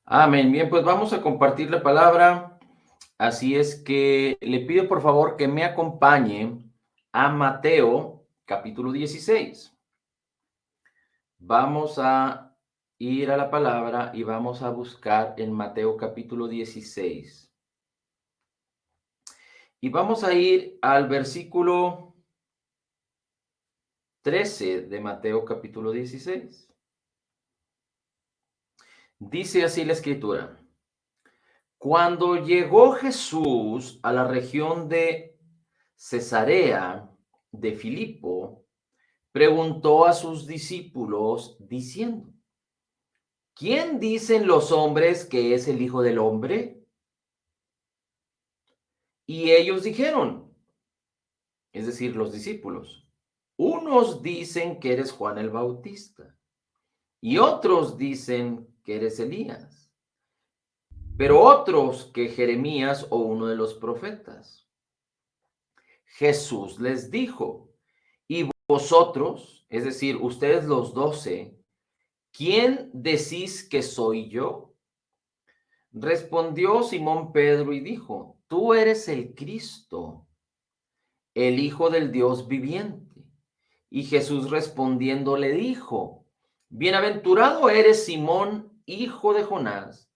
Amén. Bien, pues vamos a compartir la palabra. Así es que le pido por favor que me acompañe a Mateo capítulo 16. Vamos a ir a la palabra y vamos a buscar en Mateo capítulo 16. Y vamos a ir al versículo 13 de Mateo capítulo 16. Dice así la escritura. Cuando llegó Jesús a la región de Cesarea de Filipo, preguntó a sus discípulos diciendo, ¿quién dicen los hombres que es el Hijo del Hombre? Y ellos dijeron, es decir, los discípulos, unos dicen que eres Juan el Bautista y otros dicen que eres Elías, pero otros que Jeremías o uno de los profetas. Jesús les dijo, ¿y vosotros, es decir, ustedes los 12, quién decís que soy yo? Respondió Simón Pedro y dijo, tú eres el Cristo, el Hijo del Dios viviente. Y Jesús respondiendo le dijo, bienaventurado eres Simón, hijo de Jonás,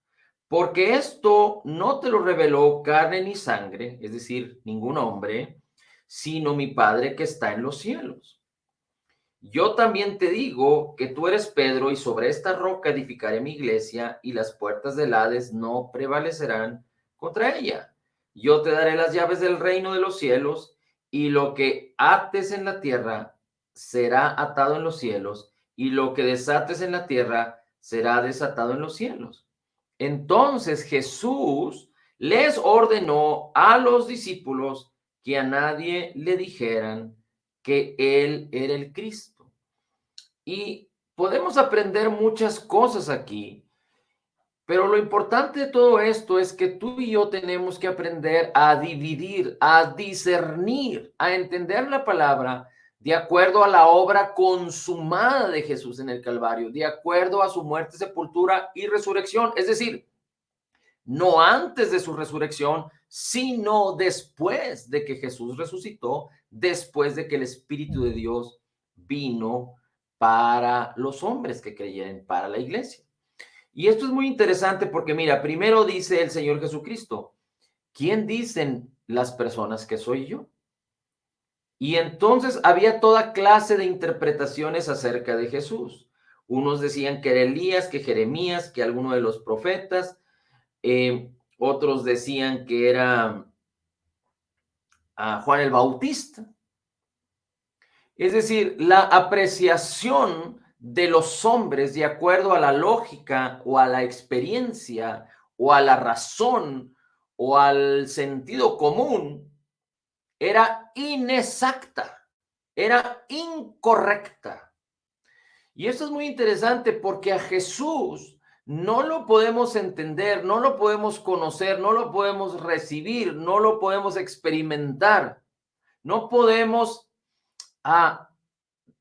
porque esto no te lo reveló carne ni sangre, es decir, ningún hombre, sino mi Padre que está en los cielos. Yo también te digo que tú eres Pedro y sobre esta roca edificaré mi iglesia y las puertas del Hades no prevalecerán contra ella. Yo te daré las llaves del reino de los cielos y lo que ates en la tierra será atado en los cielos y lo que desates en la tierra será desatado en los cielos. Entonces Jesús les ordenó a los discípulos que a nadie le dijeran que él era el Cristo. Y podemos aprender muchas cosas aquí, pero lo importante de todo esto es que tú y yo tenemos que aprender a dividir, a discernir, a entender la palabra de acuerdo a la obra consumada de Jesús en el Calvario, de acuerdo a su muerte, sepultura y resurrección. Es decir, no antes de su resurrección, sino después de que Jesús resucitó, después de que el Espíritu de Dios vino para los hombres que creyeran, para la iglesia. Y esto es muy interesante porque mira, primero dice el Señor Jesucristo, ¿quién dicen las personas que soy yo? Y entonces había toda clase de interpretaciones acerca de Jesús. Unos decían que era Elías, que Jeremías, que alguno de los profetas. Otros decían que era Juan el Bautista. Es decir, la apreciación de los hombres de acuerdo a la lógica o a la experiencia o a la razón o al sentido común era inexacta, era incorrecta. Y esto es muy interesante porque a Jesús no lo podemos entender, no lo podemos conocer, no lo podemos recibir, no lo podemos experimentar, no podemos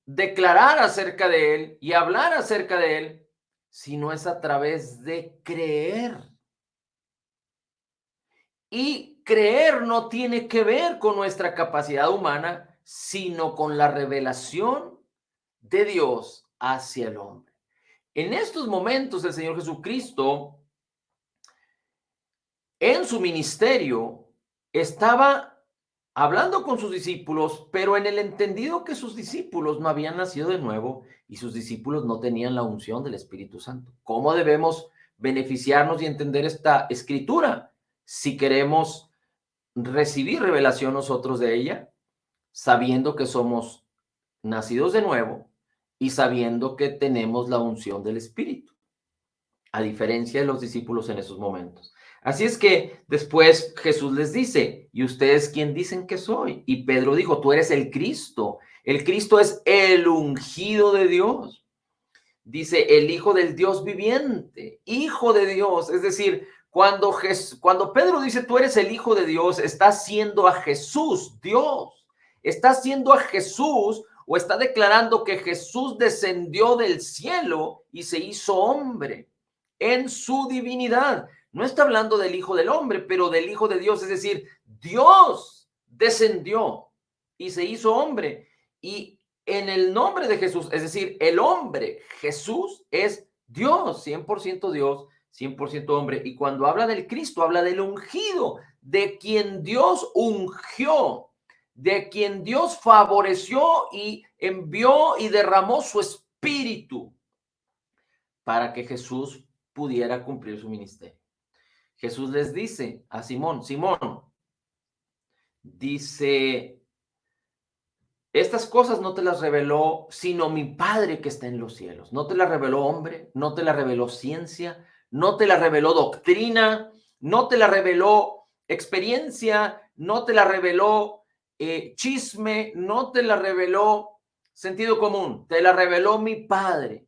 declarar acerca de él y hablar acerca de él, si no es a través de creer. Y creer no tiene que ver con nuestra capacidad humana, sino con la revelación de Dios hacia el hombre. En estos momentos el Señor Jesucristo en su ministerio estaba hablando con sus discípulos, pero en el entendido que sus discípulos no habían nacido de nuevo y sus discípulos no tenían la unción del Espíritu Santo. ¿Cómo debemos beneficiarnos y entender esta escritura si queremos recibir revelación nosotros de ella, sabiendo que somos nacidos de nuevo y sabiendo que tenemos la unción del Espíritu, a diferencia de los discípulos en esos momentos? Así es que después Jesús les dice, ¿y ustedes quién dicen que soy? Y Pedro dijo, tú eres el Cristo. El Cristo es el ungido de Dios. Dice, el Hijo del Dios viviente, Hijo de Dios. Es decir, cuando Pedro dice, tú eres el Hijo de Dios, está haciendo a Jesús Dios. Está haciendo a Jesús o está declarando que Jesús descendió del cielo y se hizo hombre. en su divinidad. No está hablando del Hijo del Hombre, pero del Hijo de Dios, es decir, Dios descendió y se hizo hombre. Y en el nombre de Jesús, es decir, el hombre, Jesús es Dios, 100% Dios, 100% hombre. Y cuando habla del Cristo, habla del ungido, de quien Dios ungió, de quien Dios favoreció y envió y derramó su espíritu para que Jesús pudiera cumplir su ministerio. Jesús les dice a Simón, Simón, dice, estas cosas no te las reveló sino mi Padre que está en los cielos. No te las reveló hombre, no te las reveló ciencia, no te las reveló doctrina, no te la reveló experiencia, no te la reveló chisme, no te la reveló sentido común, te la reveló mi Padre.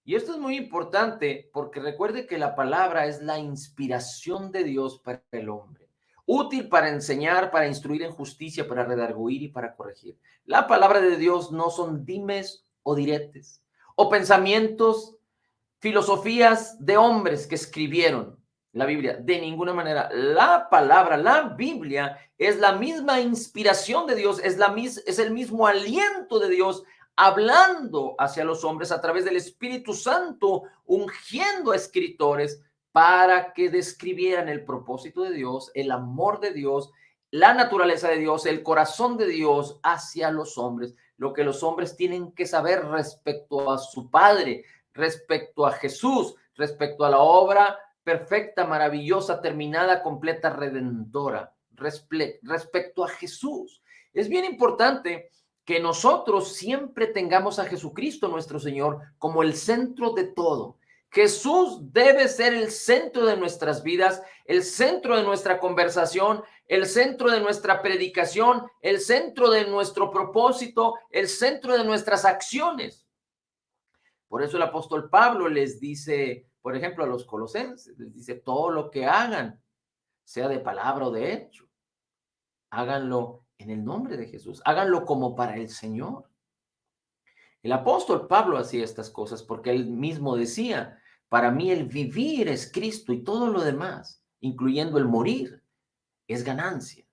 Y esto es muy importante porque recuerde que la palabra es la inspiración de Dios para el hombre, útil para enseñar, para instruir en justicia, para redarguir y para corregir. La palabra de Dios no son dimes o diretes o pensamientos, filosofías de hombres que escribieron la Biblia. De ninguna manera. La palabra, la Biblia, es la misma inspiración de Dios, es el mismo aliento de Dios hablando hacia los hombres a través del Espíritu Santo, ungiendo a escritores para que describieran el propósito de Dios, el amor de Dios, la naturaleza de Dios, el corazón de Dios hacia los hombres, lo que los hombres tienen que saber respecto a su Padre, respecto a Jesús, respecto a la obra perfecta, maravillosa, terminada, completa, redentora, respecto a Jesús. Es bien importante que nosotros siempre tengamos a Jesucristo nuestro Señor como el centro de todo. Jesús debe ser el centro de nuestras vidas, el centro de nuestra conversación, el centro de nuestra predicación, el centro de nuestro propósito, el centro de nuestras acciones. Por eso el apóstol Pablo les dice, por ejemplo, a los colosenses, les dice, todo lo que hagan, sea de palabra o de hecho, háganlo en el nombre de Jesús, háganlo como para el Señor. El apóstol Pablo hacía estas cosas porque él mismo decía, para mí el vivir es Cristo y todo lo demás, incluyendo el morir, es ganancia.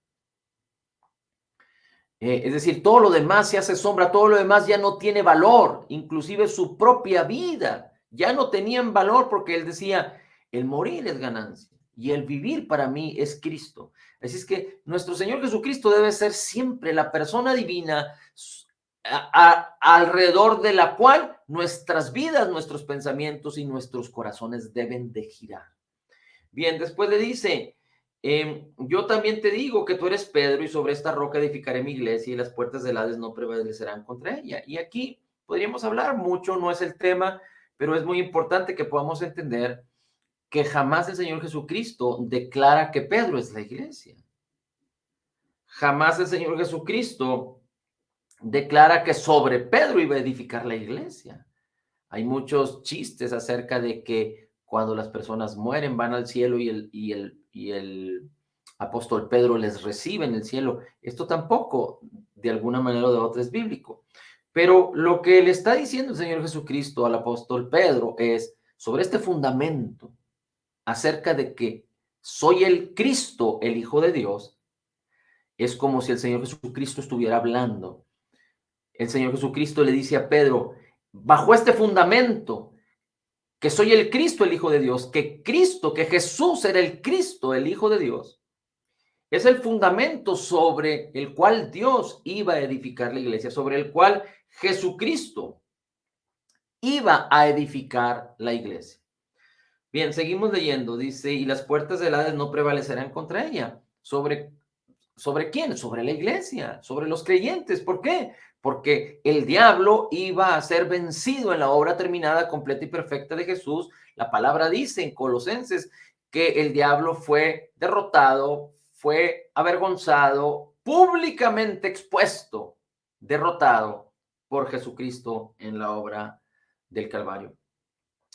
Es decir, todo lo demás se hace sombra, todo lo demás ya no tiene valor, inclusive su propia vida ya no tenían valor porque él decía, el morir es ganancia y el vivir para mí es Cristo. Así es que nuestro Señor Jesucristo debe ser siempre la persona divina alrededor de la cual nuestras vidas, nuestros pensamientos y nuestros corazones deben de girar. Bien, después le dice, yo también te digo que tú eres Pedro y sobre esta roca edificaré mi iglesia y las puertas del Hades no prevalecerán contra ella. Y aquí podríamos hablar mucho, no es el tema, pero es muy importante que podamos entender que jamás el Señor Jesucristo declara que Pedro es la iglesia. Jamás el Señor Jesucristo declara que sobre Pedro iba a edificar la iglesia. Hay muchos chistes acerca de que cuando las personas mueren van al cielo y el apóstol Pedro les recibe en el cielo. Esto tampoco, de alguna manera o de otra, es bíblico. Pero lo que le está diciendo el Señor Jesucristo al apóstol Pedro es sobre este fundamento acerca de que soy el Cristo, el Hijo de Dios. Es como si el Señor Jesucristo estuviera hablando. El Señor Jesucristo le dice a Pedro, bajo este fundamento, que soy el Cristo, el Hijo de Dios, que Jesús era el Cristo, el Hijo de Dios, es el fundamento sobre el cual Dios iba a edificar la iglesia, sobre el cual Jesucristo iba a edificar la iglesia. Bien, seguimos leyendo, dice, y las puertas del Hades no prevalecerán contra ella. ¿Sobre quién? Sobre la iglesia, sobre los creyentes. ¿Por qué? Porque el diablo iba a ser vencido en la obra terminada, completa y perfecta de Jesús. La palabra dice en Colosenses que el diablo fue derrotado, fue avergonzado, públicamente expuesto, derrotado por Jesucristo en la obra del Calvario.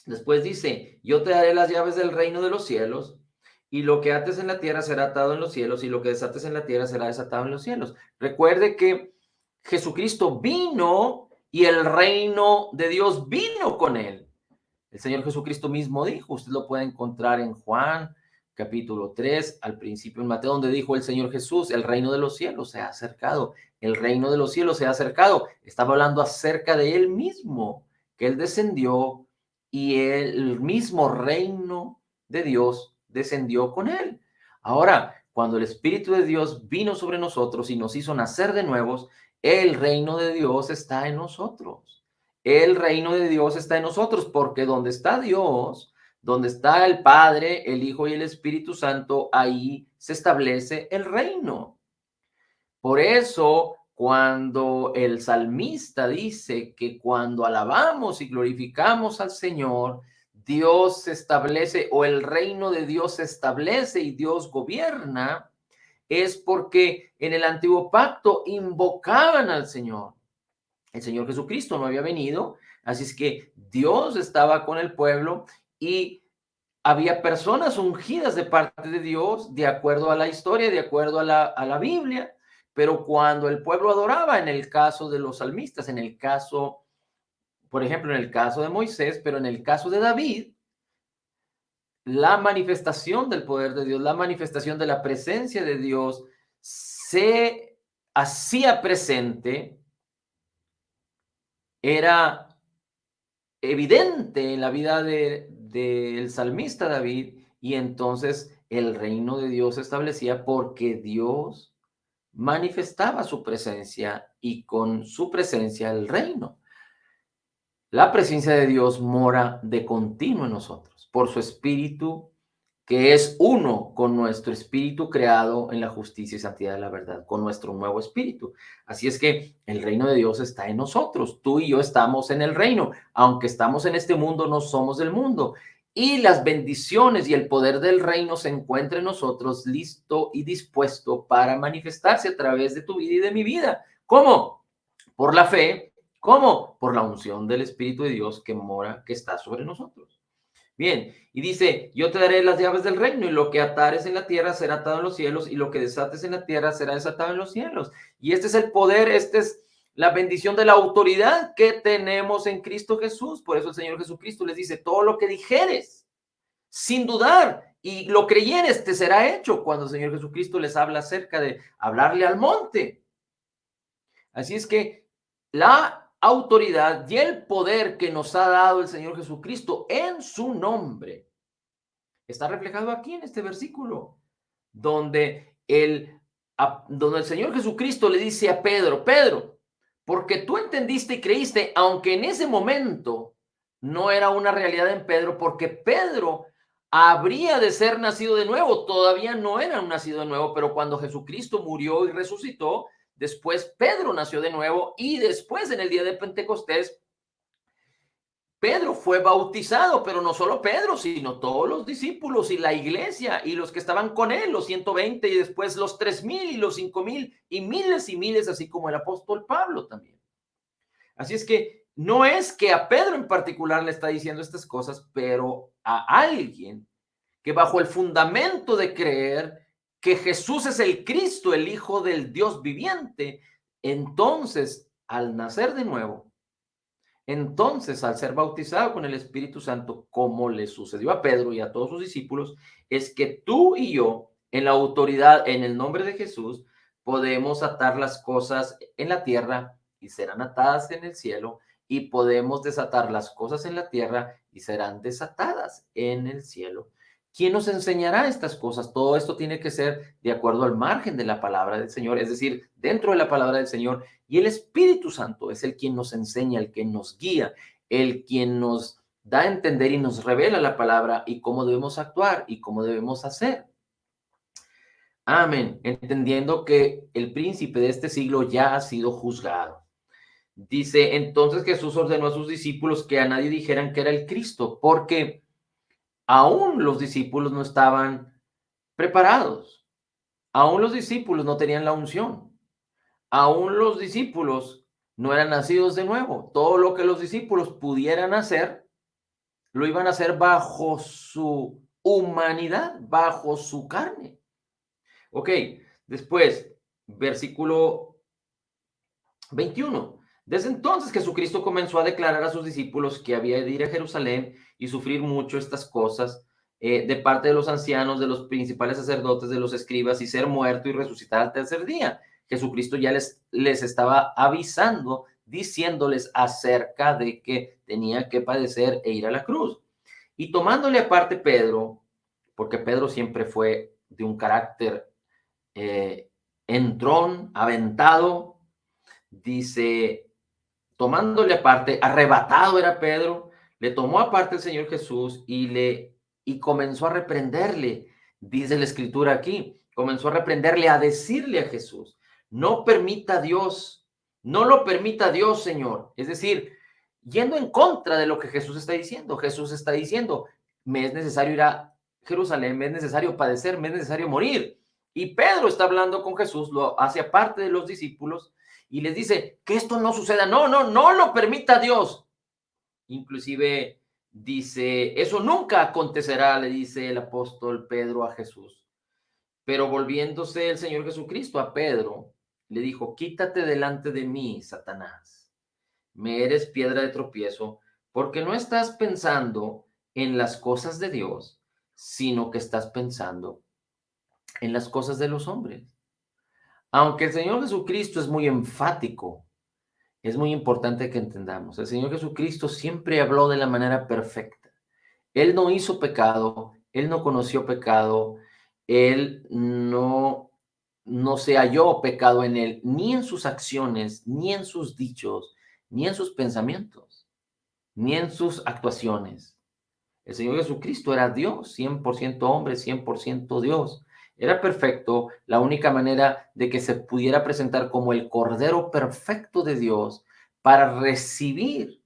Después dice, yo te daré las llaves del reino de los cielos, y lo que ates en la tierra será atado en los cielos, y lo que desates en la tierra será desatado en los cielos. Recuerde que Jesucristo vino y el reino de Dios vino con él. El Señor Jesucristo mismo dijo, usted lo puede encontrar en Juan capítulo 3, al principio en Mateo, donde dijo el Señor Jesús, el reino de los cielos se ha acercado, el reino de los cielos se ha acercado. Estaba hablando acerca de él mismo, que él descendió y el mismo reino de Dios descendió con él. Ahora, cuando el Espíritu de Dios vino sobre nosotros y nos hizo nacer de nuevos, el reino de Dios está en nosotros. El reino de Dios está en nosotros, porque donde está Dios, donde está el Padre, el Hijo y el Espíritu Santo, ahí se establece el reino. Por eso, cuando el salmista dice que cuando alabamos y glorificamos al Señor, Dios se establece o el reino de Dios se establece y Dios gobierna, es porque en el antiguo pacto invocaban al Señor. El Señor Jesucristo no había venido, así es que Dios estaba con el pueblo y había personas ungidas de parte de Dios, de acuerdo a la historia, de acuerdo a la Biblia, pero cuando el pueblo adoraba, en el caso de los salmistas, en el caso, por ejemplo, en el caso de Moisés, pero en el caso de David, la manifestación del poder de Dios, la manifestación de la presencia de Dios se hacía presente, era evidente en la vida del salmista David, y entonces el reino de Dios se establecía porque Dios manifestaba su presencia y con su presencia el reino. La presencia de Dios mora de continuo en nosotros por su espíritu, que es uno con nuestro espíritu creado en la justicia y santidad de la verdad, con nuestro nuevo espíritu. Así es que el reino de Dios está en nosotros. Tú y yo estamos en el reino. Aunque estamos en este mundo, no somos del mundo. Y las bendiciones y el poder del reino se encuentra en nosotros, listo y dispuesto para manifestarse a través de tu vida y de mi vida. ¿Cómo? Por la fe. ¿Cómo? Por la unción del Espíritu de Dios que mora, que está sobre nosotros. Bien, y dice, yo te daré las llaves del reino, y lo que atares en la tierra será atado en los cielos, y lo que desates en la tierra será desatado en los cielos. Y este es el poder, esta es la bendición de la autoridad que tenemos en Cristo Jesús. Por eso el Señor Jesucristo les dice, todo lo que dijeres, sin dudar, y lo creyeres, te será hecho, cuando el Señor Jesucristo les habla acerca de hablarle al monte. Así es que la autoridad y el poder que nos ha dado el Señor Jesucristo en su nombre está reflejado aquí en este versículo, donde donde el Señor Jesucristo le dice a Pedro, Pedro, porque tú entendiste y creíste, aunque en ese momento no era una realidad en Pedro, porque Pedro habría de ser nacido de nuevo, todavía no era un nacido de nuevo, pero cuando Jesucristo murió y resucitó, después Pedro nació de nuevo y después en el día de Pentecostés Pedro fue bautizado, pero no solo Pedro, sino todos los discípulos y la iglesia y los que estaban con él, los 120 y después los 3000 y los 5000 y miles, así como el apóstol Pablo también. Así es que no es que a Pedro en particular le está diciendo estas cosas, pero a alguien que bajo el fundamento de creer que Jesús es el Cristo, el Hijo del Dios viviente, entonces al nacer de nuevo, entonces, al ser bautizado con el Espíritu Santo, como le sucedió a Pedro y a todos sus discípulos, es que tú y yo, en la autoridad, en el nombre de Jesús, podemos atar las cosas en la tierra y serán atadas en el cielo, y podemos desatar las cosas en la tierra y serán desatadas en el cielo. ¿Quién nos enseñará estas cosas? Todo esto tiene que ser de acuerdo al margen de la palabra del Señor, es decir, dentro de la palabra del Señor. Y el Espíritu Santo es el quien nos enseña, el que nos guía, el quien nos da a entender y nos revela la palabra y cómo debemos actuar y cómo debemos hacer. Amén. Entendiendo que el príncipe de este siglo ya ha sido juzgado. Dice, entonces Jesús ordenó a sus discípulos que a nadie dijeran que era el Cristo, porque aún los discípulos no estaban preparados. Aún los discípulos no tenían la unción. Aún los discípulos no eran nacidos de nuevo. Todo lo que los discípulos pudieran hacer, lo iban a hacer bajo su humanidad, bajo su carne. Ok, después, versículo 21. Desde entonces Jesucristo comenzó a declarar a sus discípulos que había de ir a Jerusalén y sufrir mucho estas cosas de parte de los ancianos, de los principales sacerdotes, de los escribas, y ser muerto y resucitar al tercer día. Jesucristo ya les estaba avisando, diciéndoles acerca de que tenía que padecer e ir a la cruz. Y tomándole aparte Pedro, porque Pedro siempre fue de un carácter entrón, aventado, dice, tomándole aparte, arrebatado era Pedro, le tomó aparte el Señor Jesús y comenzó a reprenderle, dice la escritura aquí, comenzó a reprenderle, a decirle a Jesús, no permita Dios, no lo permita Dios, Señor. Es decir, yendo en contra de lo que Jesús está diciendo, me es necesario ir a Jerusalén, me es necesario padecer, me es necesario morir. Y Pedro está hablando con Jesús, lo hace aparte de los discípulos, y les dice que esto no suceda. No, no, no lo permita Dios. Inclusive dice, eso nunca acontecerá, le dice el apóstol Pedro a Jesús. Pero volviéndose el Señor Jesucristo a Pedro, le dijo, quítate delante de mí, Satanás. Me eres piedra de tropiezo, porque no estás pensando en las cosas de Dios, sino que estás pensando en las cosas de los hombres. Aunque el Señor Jesucristo es muy enfático, es muy importante que entendamos, el Señor Jesucristo siempre habló de la manera perfecta. Él no hizo pecado, Él no conoció pecado, Él no se halló pecado en Él, ni en sus acciones, ni en sus dichos, ni en sus pensamientos, ni en sus actuaciones. El Señor Jesucristo era Dios, 100% hombre, 100% Dios. Era perfecto. La única manera de que se pudiera presentar como el Cordero perfecto de Dios para recibir,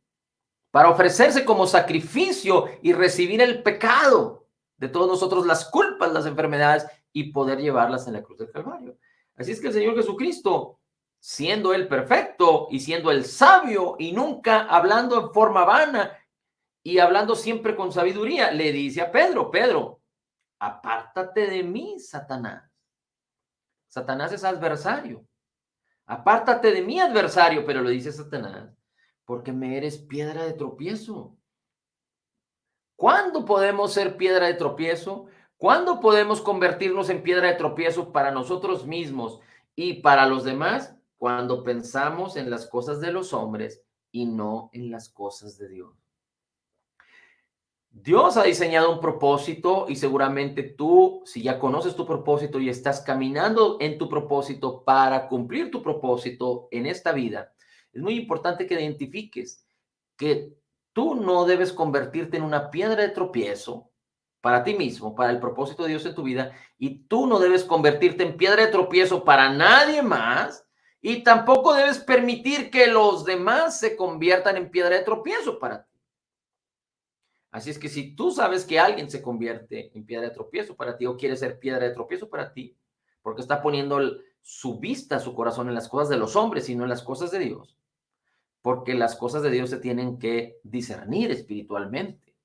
para ofrecerse como sacrificio y recibir el pecado de todos nosotros, las culpas, las enfermedades, y poder llevarlas en la cruz del Calvario. Así es que el Señor Jesucristo, siendo Él perfecto y siendo Él sabio y nunca hablando en forma vana, y hablando siempre con sabiduría, le dice a Pedro, Pedro, apártate de mí, Satanás. Satanás es adversario. Apártate de mí, adversario, pero lo dice Satanás, porque me eres piedra de tropiezo. ¿Cuándo podemos ser piedra de tropiezo? ¿Cuándo podemos convertirnos en piedra de tropiezo para nosotros mismos y para los demás? Cuando pensamos en las cosas de los hombres y no en las cosas de Dios. Dios ha diseñado un propósito y seguramente tú, si ya conoces tu propósito y estás caminando en tu propósito para cumplir tu propósito en esta vida, es muy importante que identifiques que tú no debes convertirte en una piedra de tropiezo para ti mismo, para el propósito de Dios en tu vida, y tú no debes convertirte en piedra de tropiezo para nadie más, y tampoco debes permitir que los demás se conviertan en piedra de tropiezo para ti. Así es que si tú sabes que alguien se convierte en piedra de tropiezo para ti o quiere ser piedra de tropiezo para ti, porque está poniendo su vista, su corazón en las cosas de los hombres y no en las cosas de Dios, porque las cosas de Dios se tienen que discernir espiritualmente.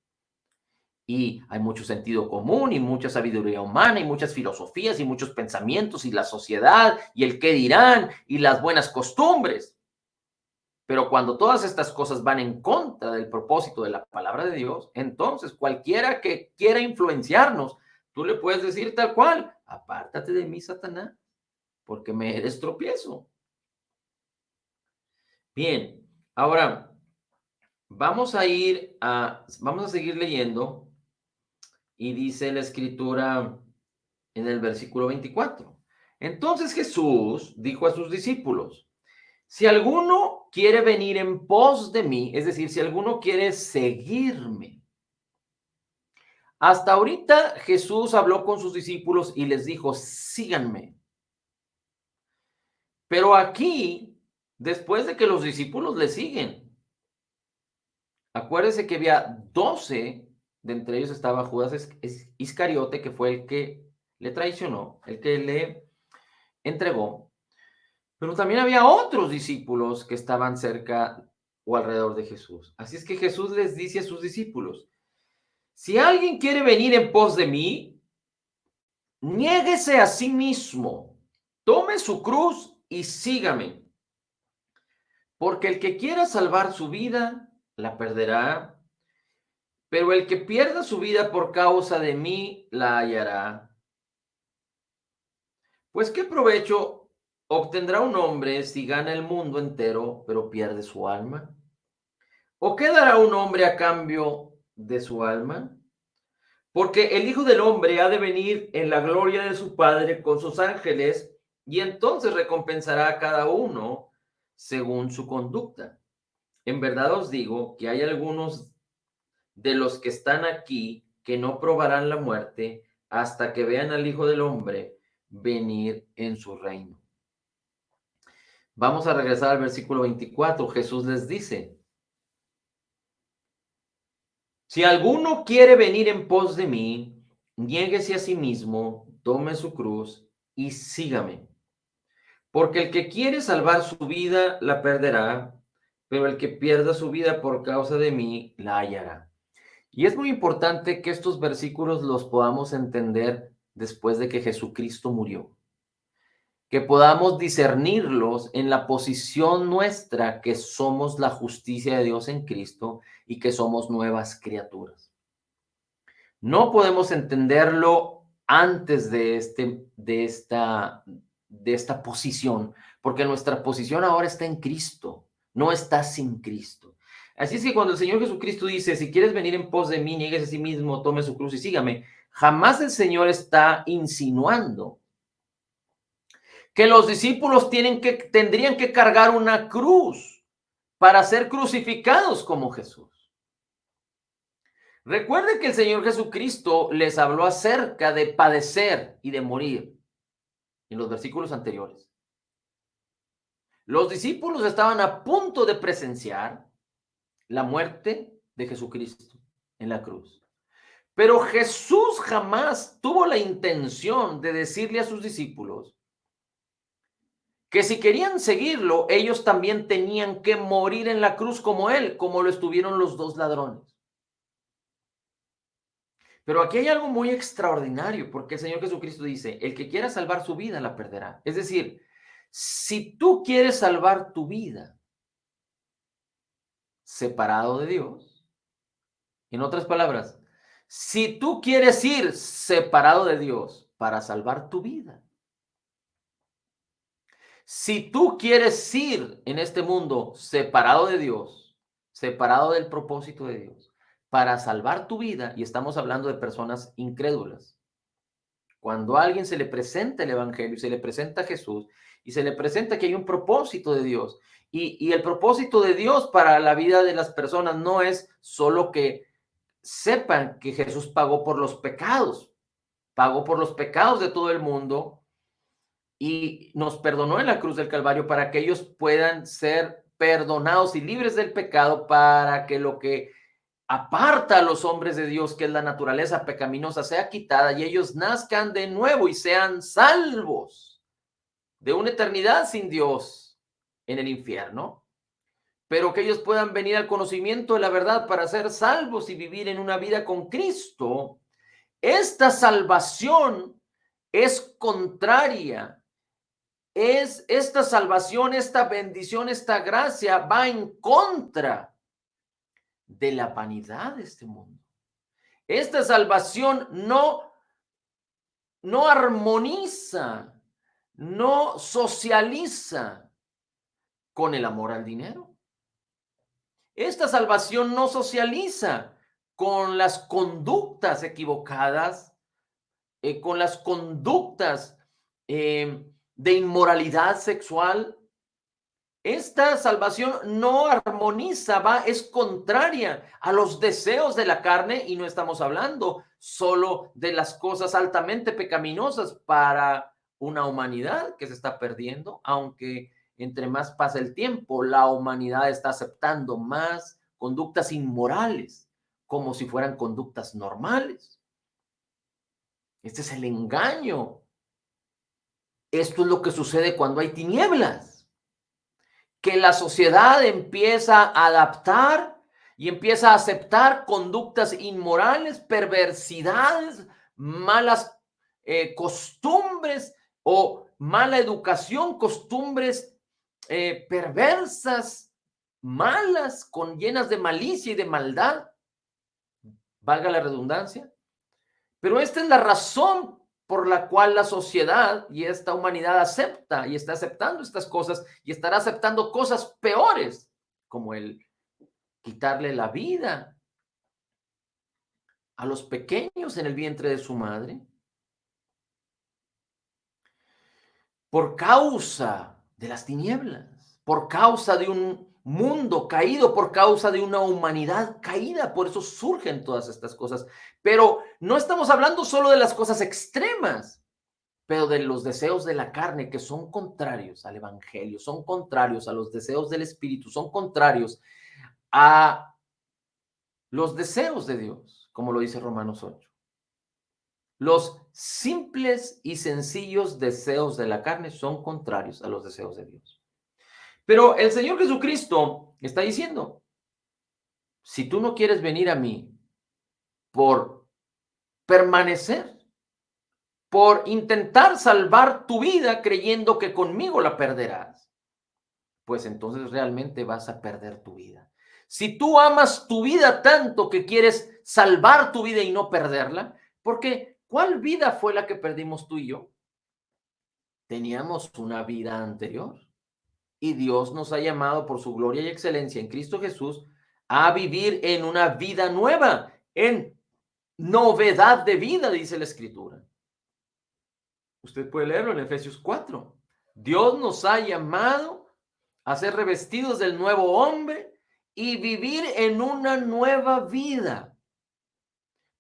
Y hay mucho sentido común y mucha sabiduría humana y muchas filosofías y muchos pensamientos y la sociedad y el qué dirán y las buenas costumbres. Pero cuando todas estas cosas van en contra del propósito de la palabra de Dios, entonces cualquiera que quiera influenciarnos, tú le puedes decir tal cual, apártate de mí, Satanás, porque me eres tropiezo. Bien, ahora vamos a seguir leyendo y dice la escritura en el versículo 24. Entonces Jesús dijo a sus discípulos, si alguno quiere venir en pos de mí, es decir, si alguno quiere seguirme. Hasta ahorita Jesús habló con sus discípulos y les dijo, síganme. Pero aquí, después de que los discípulos le siguen, acuérdense que había 12, de entre ellos estaba Judas Iscariote, que fue el que le traicionó, el que le entregó. Pero también había otros discípulos que estaban cerca o alrededor de Jesús. Así es que Jesús les dice a sus discípulos, si alguien quiere venir en pos de mí, niéguese a sí mismo, tome su cruz y sígame. Porque el que quiera salvar su vida, la perderá, pero el que pierda su vida por causa de mí, la hallará. Pues qué provecho obtendrá un hombre si gana el mundo entero, pero pierde su alma. ¿O qué dará un hombre a cambio de su alma? Porque el Hijo del Hombre ha de venir en la gloria de su Padre con sus ángeles, y entonces recompensará a cada uno según su conducta. En verdad os digo que hay algunos de los que están aquí que no probarán la muerte hasta que vean al Hijo del Hombre venir en su reino. Vamos a regresar al versículo 24. Jesús les dice: si alguno quiere venir en pos de mí, niéguese a sí mismo, tome su cruz y sígame. Porque el que quiere salvar su vida la perderá, pero el que pierda su vida por causa de mí la hallará. Y es muy importante que estos versículos los podamos entender después de que Jesucristo murió, que podamos discernirlos en la posición nuestra, que somos la justicia de Dios en Cristo y que somos nuevas criaturas. No podemos entenderlo antes de esta posición, porque nuestra posición ahora está en Cristo, no está sin Cristo. Así es que cuando el Señor Jesucristo dice: si quieres venir en pos de mí, niegues a sí mismo, tome su cruz y sígame, jamás el Señor está insinuando que los discípulos tendrían que cargar una cruz para ser crucificados como Jesús. Recuerde que el Señor Jesucristo les habló acerca de padecer y de morir en los versículos anteriores. Los discípulos estaban a punto de presenciar la muerte de Jesucristo en la cruz. Pero Jesús jamás tuvo la intención de decirle a sus discípulos que si querían seguirlo, ellos también tenían que morir en la cruz como él, como lo estuvieron los dos ladrones. Pero aquí hay algo muy extraordinario, porque el Señor Jesucristo dice: el que quiera salvar su vida la perderá. Es decir, si tú quieres salvar tu vida separado de Dios, en otras palabras, si tú quieres ir separado de Dios para salvar tu vida, si tú quieres ir en este mundo separado de Dios, separado del propósito de Dios, para salvar tu vida, y estamos hablando de personas incrédulas, cuando a alguien se le presenta el Evangelio, se le presenta a Jesús y se le presenta que hay un propósito de Dios, y el propósito de Dios para la vida de las personas no es solo que sepan que Jesús pagó por los pecados de todo el mundo y nos perdonó en la cruz del Calvario para que ellos puedan ser perdonados y libres del pecado, para que lo que aparta a los hombres de Dios, que es la naturaleza pecaminosa, sea quitada y ellos nazcan de nuevo y sean salvos de una eternidad sin Dios en el infierno, pero que ellos puedan venir al conocimiento de la verdad para ser salvos y vivir en una vida con Cristo. Esta salvación es contraria. Esta salvación, esta bendición, esta gracia va en contra de la vanidad de este mundo. Esta salvación no armoniza, no socializa con el amor al dinero. Esta salvación no socializa con las conductas equivocadas, con las conductas de inmoralidad sexual. Esta salvación no armoniza, es contraria a los deseos de la carne, y no estamos hablando solo de las cosas altamente pecaminosas para una humanidad que se está perdiendo, aunque entre más pasa el tiempo, la humanidad está aceptando más conductas inmorales como si fueran conductas normales. Este es el engaño. Esto es lo que sucede cuando hay tinieblas, que la sociedad empieza a adaptar y empieza a aceptar conductas inmorales, perversidades, malas costumbres o mala educación, costumbres perversas, malas, llenas de malicia y de maldad, valga la redundancia. Pero esta es la razón por la cual la sociedad y esta humanidad acepta y está aceptando estas cosas y estará aceptando cosas peores, como el quitarle la vida a los pequeños en el vientre de su madre, por causa de las tinieblas, por causa de un mundo caído, por causa de una humanidad caída. Por eso surgen todas estas cosas. Pero no estamos hablando solo de las cosas extremas, pero de los deseos de la carne, que son contrarios al evangelio, son contrarios a los deseos del espíritu, son contrarios a los deseos de Dios, como lo dice Romanos 8. Los simples y sencillos deseos de la carne son contrarios a los deseos de Dios. Pero el Señor Jesucristo está diciendo, si tú no quieres venir a mí por permanecer, por intentar salvar tu vida creyendo que conmigo la perderás, pues entonces realmente vas a perder tu vida. Si tú amas tu vida tanto que quieres salvar tu vida y no perderla, porque ¿cuál vida fue la que perdimos tú y yo? Teníamos una vida anterior y Dios nos ha llamado por su gloria y excelencia en Cristo Jesús a vivir en una vida nueva, en novedad de vida, dice la Escritura. Usted puede leerlo en Efesios 4. Dios nos ha llamado a ser revestidos del nuevo hombre y vivir en una nueva vida.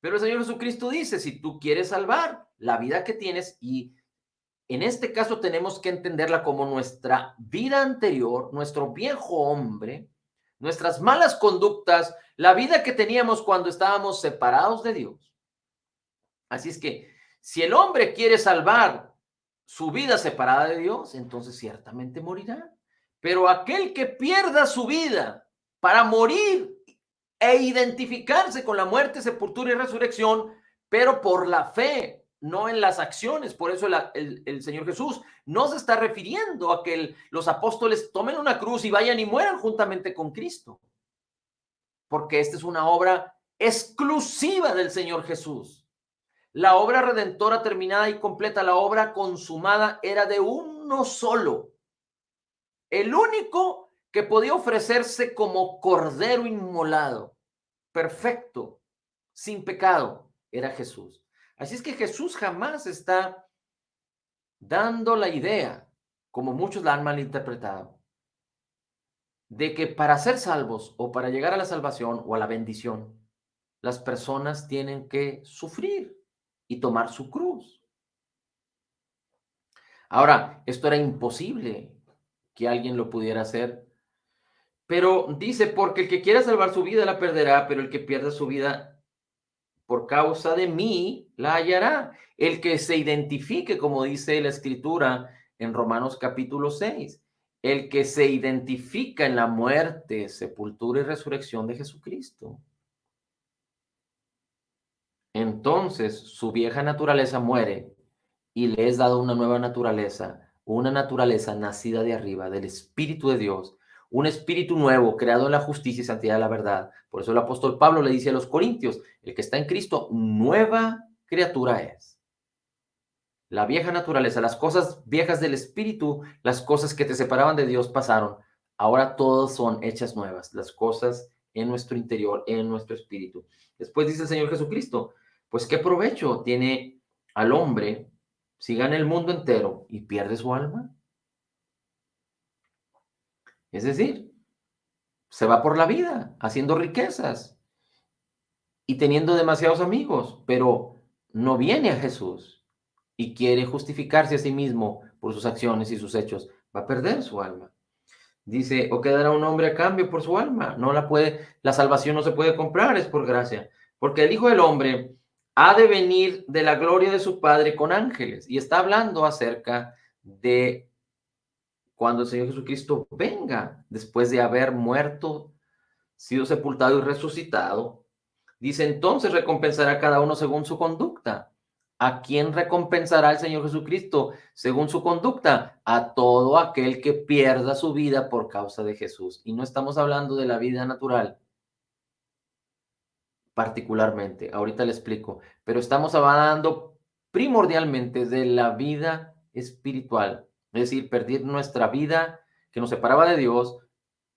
Pero el Señor Jesucristo dice, si tú quieres salvar la vida que tienes, y en este caso tenemos que entenderla como nuestra vida anterior, nuestro viejo hombre, nuestras malas conductas, la vida que teníamos cuando estábamos separados de Dios. Así es que si el hombre quiere salvar su vida separada de Dios, entonces ciertamente morirá. Pero aquel que pierda su vida para morir e identificarse con la muerte, sepultura y resurrección, pero por la fe, no en las acciones. Por eso el Señor Jesús no se está refiriendo a que los apóstoles tomen una cruz y vayan y mueran juntamente con Cristo, porque esta es una obra exclusiva del Señor Jesús. La obra redentora terminada y completa, la obra consumada, era de uno solo. El único que podía ofrecerse como cordero inmolado, perfecto, sin pecado, era Jesús. Así es que Jesús jamás está dando la idea, como muchos la han malinterpretado, de que para ser salvos o para llegar a la salvación o a la bendición, las personas tienen que sufrir y tomar su cruz. Ahora, esto era imposible que alguien lo pudiera hacer, pero dice, porque el que quiera salvar su vida la perderá, pero el que pierda su vida por causa de mí la hallará. El que se identifique, como dice la Escritura en Romanos capítulo 6, el que se identifica en la muerte, sepultura y resurrección de Jesucristo. Entonces su vieja naturaleza muere y le es dado una nueva naturaleza, una naturaleza nacida de arriba, del Espíritu de Dios, un espíritu nuevo, creado en la justicia y santidad de la verdad. Por eso el apóstol Pablo le dice a los corintios, el que está en Cristo, nueva criatura es. La vieja naturaleza, las cosas viejas del espíritu, las cosas que te separaban de Dios pasaron. Ahora todas son hechas nuevas, las cosas en nuestro interior, en nuestro espíritu. Después dice el Señor Jesucristo, pues qué provecho tiene al hombre si gana el mundo entero y pierde su alma. Es decir, se va por la vida haciendo riquezas y teniendo demasiados amigos, pero no viene a Jesús y quiere justificarse a sí mismo por sus acciones y sus hechos, va a perder su alma. Dice, o quedará un hombre a cambio por su alma. No la puede, la salvación no se puede comprar, es por gracia. Porque el Hijo del Hombre ha de venir de la gloria de su Padre con ángeles. Y está hablando acerca de cuando el Señor Jesucristo venga, después de haber muerto, sido sepultado y resucitado. Dice, entonces recompensará a cada uno según su conducta. ¿A quién recompensará el Señor Jesucristo según su conducta? A todo aquel que pierda su vida por causa de Jesús. Y no estamos hablando de la vida natural particularmente, ahorita le explico, pero estamos hablando primordialmente de la vida espiritual, es decir, perder nuestra vida que nos separaba de Dios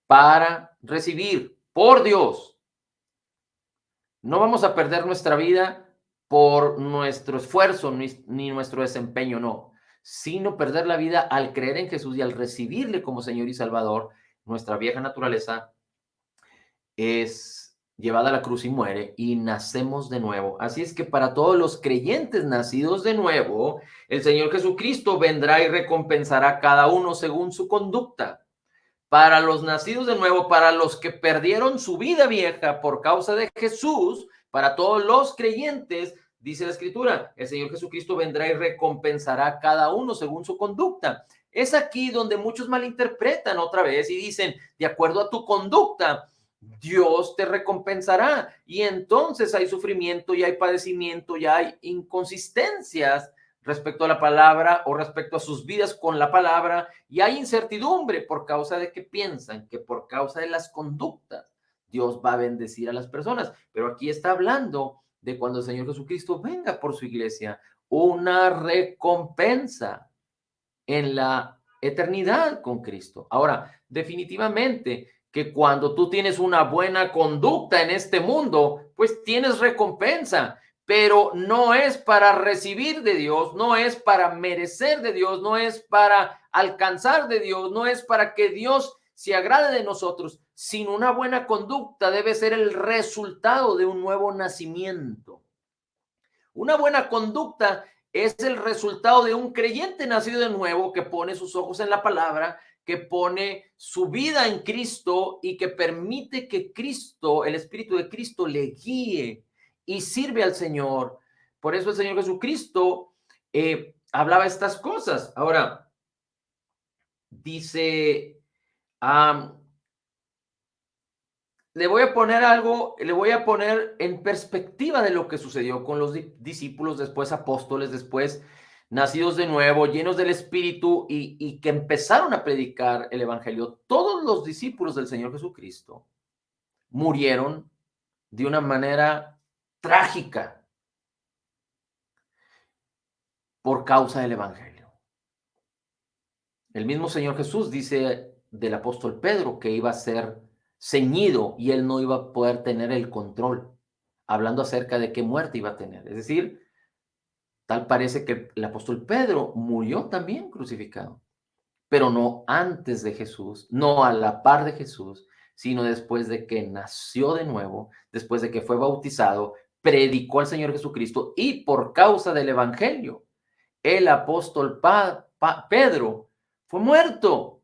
para recibir por Dios. No vamos a perder nuestra vida por nuestro esfuerzo ni nuestro desempeño, no, sino perder la vida al creer en Jesús y al recibirle como Señor y Salvador. Nuestra vieja naturaleza es llevada a la cruz y muere y nacemos de nuevo. Así es que para todos los creyentes nacidos de nuevo, el Señor Jesucristo vendrá y recompensará a cada uno según su conducta. Para los nacidos de nuevo, para los que perdieron su vida vieja por causa de Jesús, para todos los creyentes, dice la Escritura, el Señor Jesucristo vendrá y recompensará a cada uno según su conducta. Es aquí donde muchos malinterpretan otra vez y dicen, de acuerdo a tu conducta, Dios te recompensará. Y entonces hay sufrimiento y hay padecimiento y hay inconsistencias respecto a la palabra o respecto a sus vidas con la palabra, y hay incertidumbre por causa de que piensan que por causa de las conductas Dios va a bendecir a las personas. Pero aquí está hablando de cuando el Señor Jesucristo venga por su iglesia, una recompensa en la eternidad con Cristo. Ahora, definitivamente que cuando tú tienes una buena conducta en este mundo, pues tienes recompensa, pero no es para recibir de Dios, no es para merecer de Dios, no es para alcanzar de Dios, no es para que Dios se agrade de nosotros, sino una buena conducta debe ser el resultado de un nuevo nacimiento. Una buena conducta es el resultado de un creyente nacido de nuevo que pone sus ojos en la palabra, que pone su vida en Cristo y que permite que Cristo, el Espíritu de Cristo, le guíe y sirve al Señor. Por eso el Señor Jesucristo hablaba estas cosas. Ahora, dice, le voy a poner algo, le voy a poner en perspectiva de lo que sucedió con los discípulos, después apóstoles, después nacidos de nuevo, llenos del Espíritu y que empezaron a predicar el Evangelio. Todos los discípulos del Señor Jesucristo murieron de una manera trágica por causa del Evangelio. El mismo Señor Jesús dice del apóstol Pedro que iba a ser ceñido y él no iba a poder tener el control, hablando acerca de qué muerte iba a tener. Es decir, tal parece que el apóstol Pedro murió también crucificado, pero no antes de Jesús, no a la par de Jesús, sino después de que nació de nuevo, después de que fue bautizado, predicó al Señor Jesucristo y por causa del Evangelio, el apóstol Pedro fue muerto.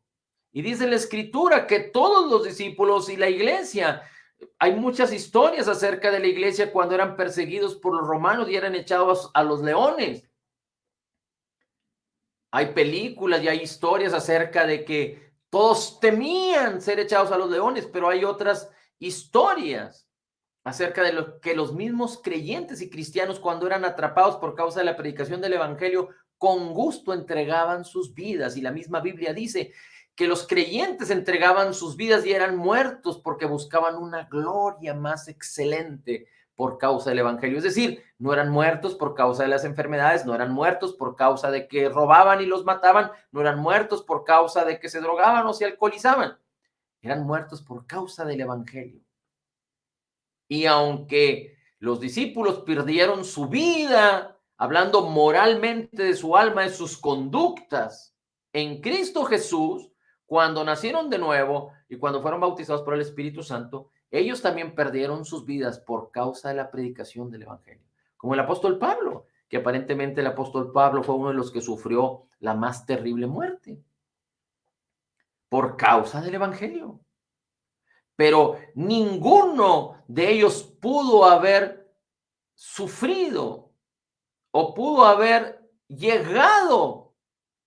Y dice la Escritura que todos los discípulos y la iglesia, hay muchas historias acerca de la iglesia cuando eran perseguidos por los romanos y eran echados a los leones. Hay películas y hay historias acerca de que todos temían ser echados a los leones, pero hay otras historias acerca de lo que los mismos creyentes y cristianos, cuando eran atrapados por causa de la predicación del evangelio, con gusto entregaban sus vidas. Y la misma Biblia dice que los creyentes entregaban sus vidas y eran muertos porque buscaban una gloria más excelente por causa del evangelio. Es decir, no eran muertos por causa de las enfermedades, no eran muertos por causa de que robaban y los mataban, no eran muertos por causa de que se drogaban o se alcoholizaban, eran muertos por causa del evangelio. Y aunque los discípulos perdieron su vida, hablando moralmente de su alma, de sus conductas, en Cristo Jesús, cuando nacieron de nuevo y cuando fueron bautizados por el Espíritu Santo, ellos también perdieron sus vidas por causa de la predicación del Evangelio. Como el apóstol Pablo, que aparentemente el apóstol Pablo fue uno de los que sufrió la más terrible muerte por causa del Evangelio. Pero ninguno de ellos pudo haber sufrido o pudo haber llegado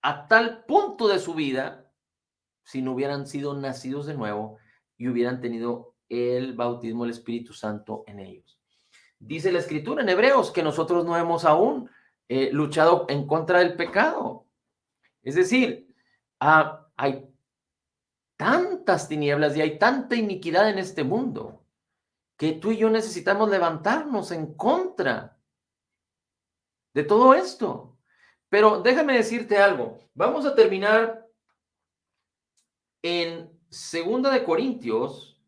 a tal punto de su vida si no hubieran sido nacidos de nuevo y hubieran tenido el bautismo del Espíritu Santo en ellos. Dice la Escritura en Hebreos que nosotros no hemos aún luchado en contra del pecado. Es decir, hay tantas tinieblas y hay tanta iniquidad en este mundo que tú y yo necesitamos levantarnos en contra de todo esto. Pero déjame decirte algo. Vamos a terminar en 2 Corintios,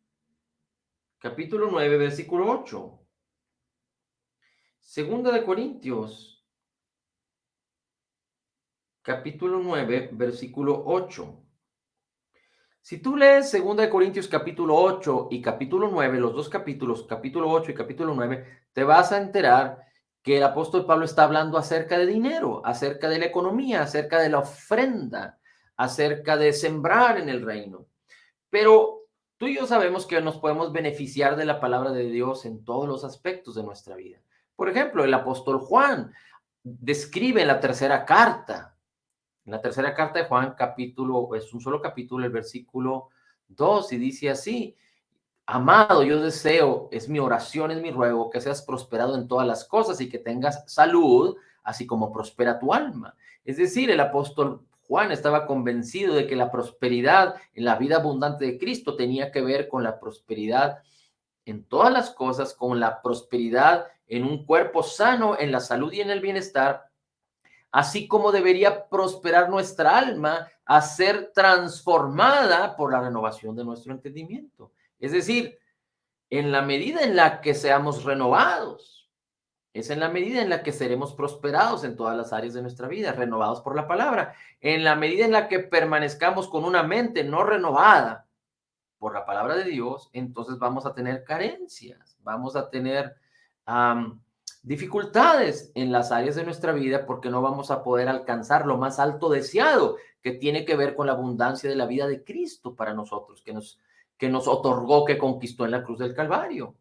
capítulo 9, versículo 8. 2 Corintios, capítulo 9, versículo 8. Si tú lees 2 Corintios capítulo 8 y capítulo 9, los dos capítulos, capítulo 8 y capítulo 9, te vas a enterar que el apóstol Pablo está hablando acerca de dinero, acerca de la economía, acerca de la ofrenda, acerca de sembrar en el reino. Pero tú y yo sabemos que nos podemos beneficiar de la palabra de Dios en todos los aspectos de nuestra vida. Por ejemplo, el apóstol Juan describe en la tercera carta de Juan, capítulo, es un solo capítulo, el versículo 2, y dice así: amado, yo deseo, es mi oración, es mi ruego, que seas prosperado en todas las cosas y que tengas salud, así como prospera tu alma. Es decir, el apóstol Juan estaba convencido de que la prosperidad en la vida abundante de Cristo tenía que ver con la prosperidad en todas las cosas, con la prosperidad en un cuerpo sano, en la salud y en el bienestar, así como debería prosperar nuestra alma a ser transformada por la renovación de nuestro entendimiento. Es decir, en la medida en la que seamos renovados, es en la medida en la que seremos prosperados en todas las áreas de nuestra vida, renovados por la palabra. En la medida en la que permanezcamos con una mente no renovada por la palabra de Dios, entonces vamos a tener carencias, vamos a tener dificultades en las áreas de nuestra vida porque no vamos a poder alcanzar lo más alto deseado, que tiene que ver con la abundancia de la vida de Cristo para nosotros, que nos otorgó, que conquistó en la cruz del Calvario.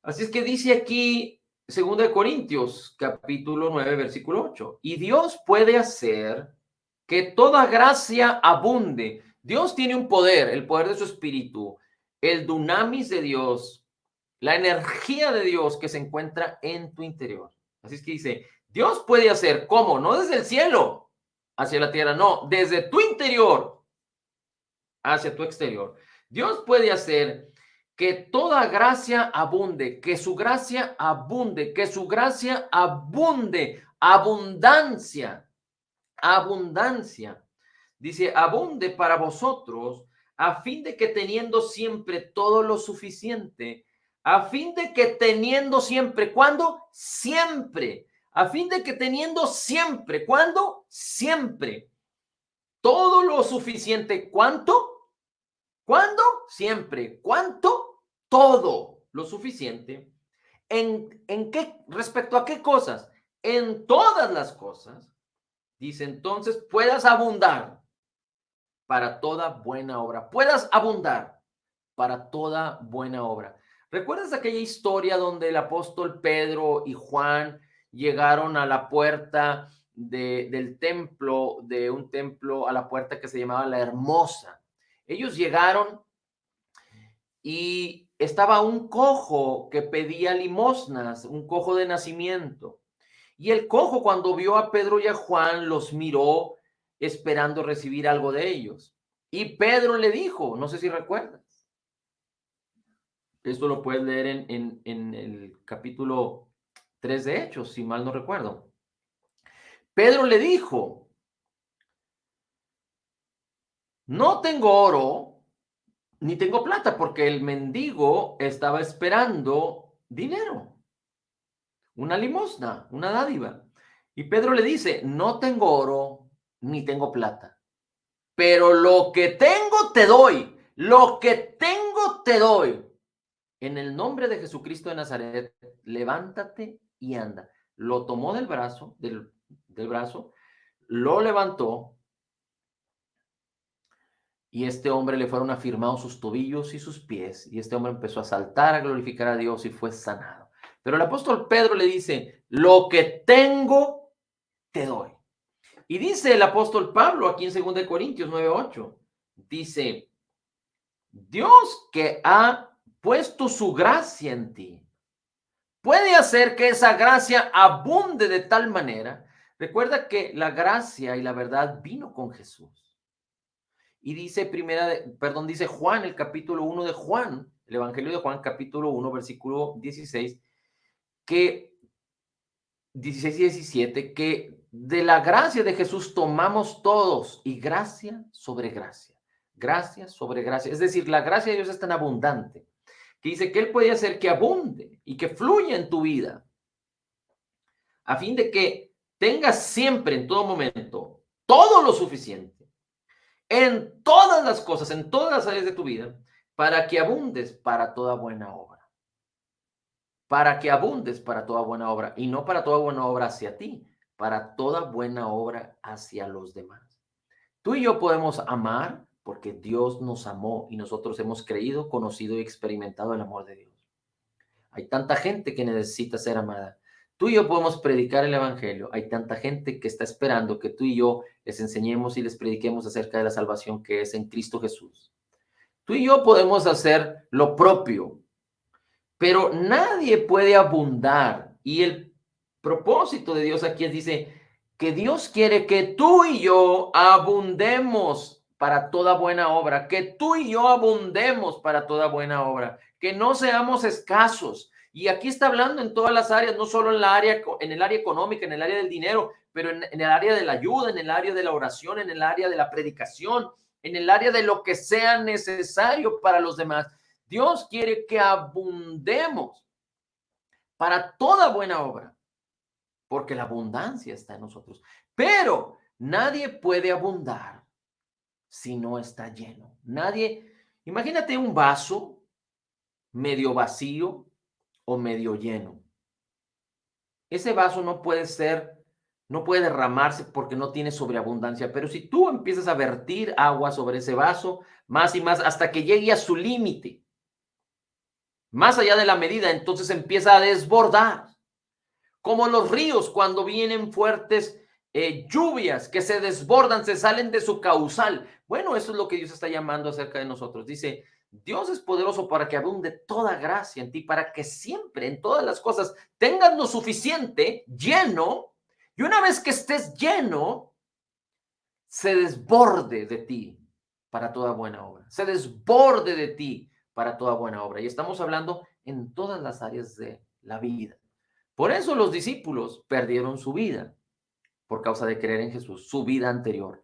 Así es que dice aquí 2 Corintios, capítulo 9, versículo 8, y Dios puede hacer que toda gracia abunde. Dios tiene un poder, el poder de su espíritu, el dunamis de Dios, la energía de Dios que se encuentra en tu interior. Así es que dice, Dios puede hacer, ¿cómo? No desde el cielo hacia la tierra, no, desde tu interior hacia tu exterior. Dios puede hacer que toda gracia abunde, que su gracia abunde, que su gracia abunde, abundancia, abundancia. Dice, abunde para vosotros, a fin de que teniendo siempre todo lo suficiente, a fin de que teniendo siempre, ¿cuándo? Siempre. A fin de que teniendo siempre, ¿cuándo? Siempre. Todo lo suficiente, ¿cuánto? ¿Cuándo? Siempre. ¿Cuánto? Todo lo suficiente. ¿En qué? ¿Respecto a qué cosas? En todas las cosas. Dice, entonces puedas abundar para toda buena obra. Puedas abundar para toda buena obra. ¿Recuerdas aquella historia donde el apóstol Pedro y Juan llegaron a la puerta del templo, de un templo, a la puerta que se llamaba La Hermosa? Ellos llegaron y estaba un cojo que pedía limosnas, un cojo de nacimiento. Y el cojo, cuando vio a Pedro y a Juan, los miró esperando recibir algo de ellos. Y Pedro le dijo, no sé si recuerdas, esto lo puedes leer en el capítulo 3 de Hechos, si mal no recuerdo. Pedro le dijo, no tengo oro ni tengo plata, porque el mendigo estaba esperando dinero, una limosna, una dádiva. Y Pedro le dice, no tengo oro ni tengo plata, pero lo que tengo te doy, lo que tengo te doy. En el nombre de Jesucristo de Nazaret, levántate y anda. Lo tomó del brazo, del brazo, lo levantó y este hombre le fueron afirmados sus tobillos y sus pies. Y este hombre empezó a saltar, a glorificar a Dios y fue sanado. Pero el apóstol Pedro le dice, lo que tengo, te doy. Y dice el apóstol Pablo aquí en 2 Corintios 9:8, dice, Dios que ha puesto su gracia en ti, puede hacer que esa gracia abunde de tal manera. Recuerda que la gracia y la verdad vino con Jesús. Y dice dice Juan, el capítulo 1 de Juan, el Evangelio de Juan, capítulo 1, versículo 16, que 16 y 17, que de la gracia de Jesús tomamos todos y gracia sobre gracia. Gracia sobre gracia. Es decir, la gracia de Dios es tan abundante que dice que Él puede hacer que abunde y que fluya en tu vida a fin de que tengas siempre, en todo momento, todo lo suficiente en todas las cosas, en todas las áreas de tu vida, para que abundes para toda buena obra. Para que abundes para toda buena obra y no para toda buena obra hacia ti, para toda buena obra hacia los demás. Tú y yo podemos amar porque Dios nos amó y nosotros hemos creído, conocido y experimentado el amor de Dios. Hay tanta gente que necesita ser amada. Tú y yo podemos predicar el evangelio. Hay tanta gente que está esperando que tú y yo les enseñemos y les prediquemos acerca de la salvación que es en Cristo Jesús. Tú y yo podemos hacer lo propio, pero nadie puede abundar. Y el propósito de Dios aquí dice que Dios quiere que tú y yo abundemos para toda buena obra, que tú y yo abundemos para toda buena obra, que no seamos escasos. Y aquí está hablando en todas las áreas, no solo en el área económica, en el área del dinero, pero en el área de la ayuda, en el área de la oración, en el área de la predicación, en el área de lo que sea necesario para los demás. Dios quiere que abundemos para toda buena obra, porque la abundancia está en nosotros. Pero nadie puede abundar si no está lleno. Nadie, imagínate un vaso medio vacío o medio lleno. Ese vaso no puede derramarse porque no tiene sobreabundancia, pero si tú empiezas a vertir agua sobre ese vaso, más y más, hasta que llegue a su límite, más allá de la medida, entonces empieza a desbordar. Como los ríos cuando vienen fuertes lluvias que se desbordan, se salen de su cauzal. Bueno, eso es lo que Dios está llamando acerca de nosotros. Dice, Dios es poderoso para que abunde toda gracia en ti, para que siempre en todas las cosas tengas lo suficiente, lleno, y una vez que estés lleno, se desborde de ti para toda buena obra. Se desborde de ti para toda buena obra. Y estamos hablando en todas las áreas de la vida. Por eso los discípulos perdieron su vida por causa de creer en Jesús, su vida anterior.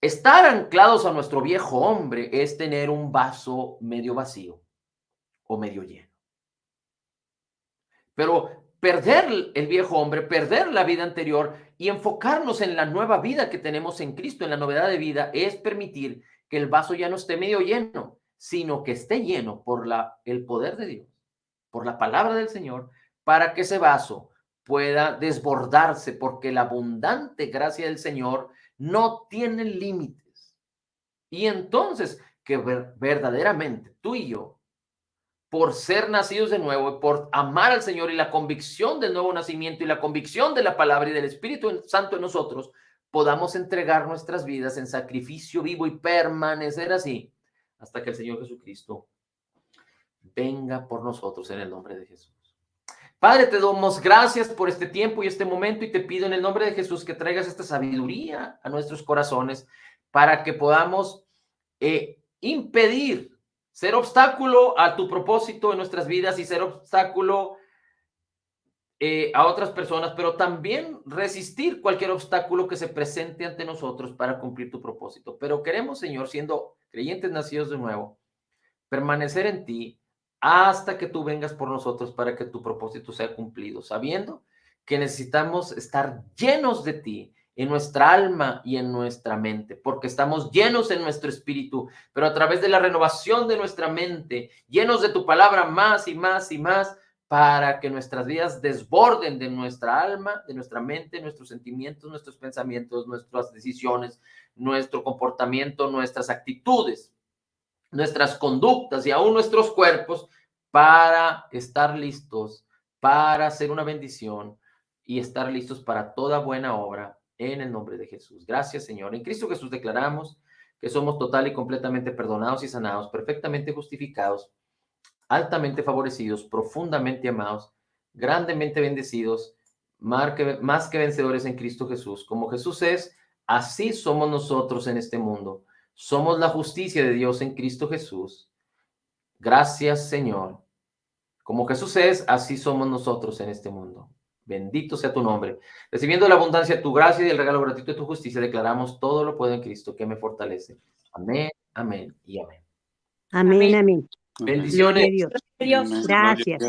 Estar anclados a nuestro viejo hombre es tener un vaso medio vacío o medio lleno. Pero perder el viejo hombre, perder la vida anterior y enfocarnos en la nueva vida que tenemos en Cristo, en la novedad de vida, es permitir que el vaso ya no esté medio lleno, sino que esté lleno por el poder de Dios, por la palabra del Señor, para que ese vaso pueda desbordarse, porque la abundante gracia del Señor no tiene límites. Y entonces, que verdaderamente tú y yo, por ser nacidos de nuevo, por amar al Señor y la convicción del nuevo nacimiento y la convicción de la palabra y del Espíritu Santo en nosotros, podamos entregar nuestras vidas en sacrificio vivo y permanecer así hasta que el Señor Jesucristo venga por nosotros en el nombre de Jesús. Padre, te damos gracias por este tiempo y este momento y te pido en el nombre de Jesús que traigas esta sabiduría a nuestros corazones para que podamos impedir ser obstáculo a tu propósito en nuestras vidas y ser obstáculo a otras personas, pero también resistir cualquier obstáculo que se presente ante nosotros para cumplir tu propósito. Pero queremos, Señor, siendo creyentes nacidos de nuevo, permanecer en ti hasta que tú vengas por nosotros para que tu propósito sea cumplido, sabiendo que necesitamos estar llenos de ti en nuestra alma y en nuestra mente, porque estamos llenos en nuestro espíritu, pero a través de la renovación de nuestra mente, llenos de tu palabra más y más y más, para que nuestras vidas desborden de nuestra alma, de nuestra mente, nuestros sentimientos, nuestros pensamientos, nuestras decisiones, nuestro comportamiento, nuestras actitudes, nuestras conductas y aún nuestros cuerpos para estar listos, para hacer una bendición y estar listos para toda buena obra en el nombre de Jesús. Gracias, Señor. En Cristo Jesús declaramos que somos total y completamente perdonados y sanados, perfectamente justificados, altamente favorecidos, profundamente amados grandemente bendecidos, más que vencedores en Cristo Jesús. Como Jesús es, así somos nosotros en este mundo. Somos la justicia de Dios en Cristo Jesús. Gracias, Señor. Como Jesús es, así somos nosotros en este mundo. Bendito sea tu nombre. Recibiendo la abundancia de tu gracia y el regalo gratuito de tu justicia, declaramos todo lo puedo en Cristo que me fortalece. Amén, amén y amén. Amén, amén. Bendiciones. Gloria a Dios. Dios. Gracias.